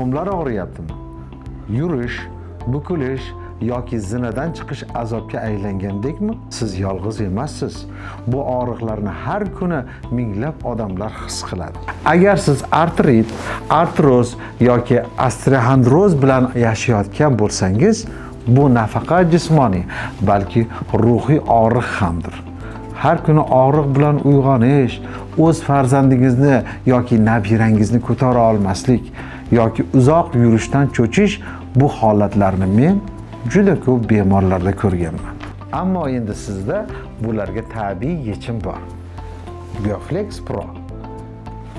Bo'g'imlar og'riyaptimi? Yurish, bukilish yoki zinadan chiqish azobga aylangandekmi? Siz yolg'iz emassiz. Bu og'riqlarni har kuni minglab odamlar his qiladi. Agar siz artrit, artroz yoki osteoxondroz bilan yashayotgan bo'lsangiz, bu nafaqat jismoniy, balki ruhiy og'riq hamdir. Har kuni og'riq bilan uyg'onish, o'z farzandingizni yoki nabirangizni ko'tara olmaslik yoki uzoq yurishdan cho'chish, bu holatlarni men juda ko'p bemorlarda ko'rganman. Ammo endi sizda bularga tabiiy yechim bor. Bioflex Pro.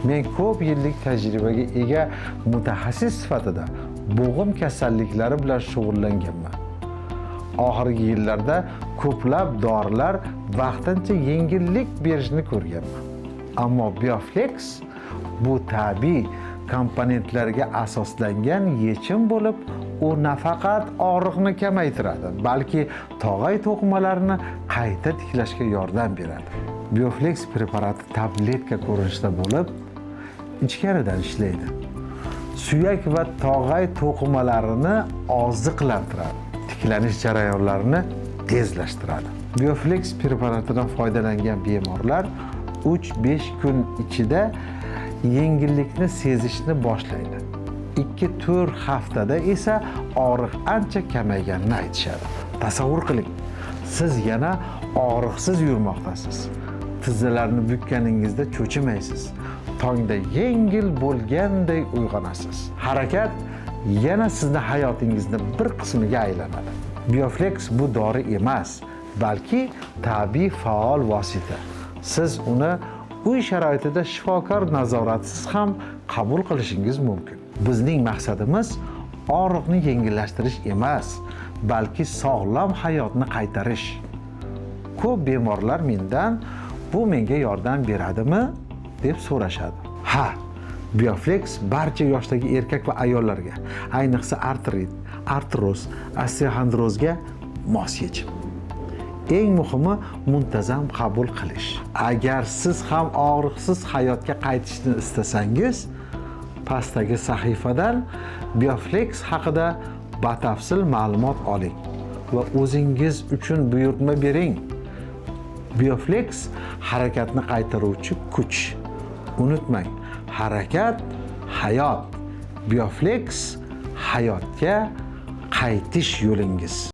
Men ko'p yillik tajribaga ega mutaxassis sifatida bo'g'im kasalliklari bilan shug'ullanganman. Oxirgi yillarda ko'plab dorilar vaqtincha yengillik berishni ko'rganman. Ammo Bioflex bu tabiiy komponentlarga asoslangan yechim bo'lib, u nafaqat og'riqni kamaytiradi, balki tog'ay to'qimalarini qayta tiklashga yordam beradi. Bioflex preparati tabletka ko'rinishida bo'lib, ichkaridan ishlaydi. Suyak va tog'ay to'qimalarini oziqlantiradi, tiklanish jarayonlarini tezlashtiradi. Bioflex preparatidan foydalangan bemorlar 3-5 kun ichida yengillikni sezishni boshlaydi. 2-4 haftada esa og'riq ancha kamayganini aytishadi. Tasavvur qiling, siz yana og'riqsiz yurmoqdasiz. Tizzalarni bukkaningizda cho'chimaysiz. Tongda yengil bo'lganday uyg'onasiz. Harakat yana sizni hayotingizni bir qismiga aylanadi. Bioflex bu dori emas, balki tabiiy faol vosita. Siz uni uy sharoitida shifokor nazoratisiz ham qabul qilishingiz mumkin. Bizning maqsadimiz og'riqni yengillashtirish emas, balki sog'lom hayotni qaytarish. Ko'p bemorlar mendan bu menga yordam beradimi deb so'rashadi. Ha, Bioflex barcha yoshdagi erkak va ayollarga, ayniqsa artrit, artroz, osteoxondrozga mos yechim. Eng muhimi muntazam qabul qilish. Agar siz ham og'riqsiz hayotga qaytishni istasangiz, pastdagi sahifadan Bioflex haqida batafsil ma'lumot oling va o'zingiz uchun buyurtma bering. Bioflex harakatni qaytaruvchi kuch. Unutmang, harakat hayot. Bioflex hayotga qaytish yo'lingiz.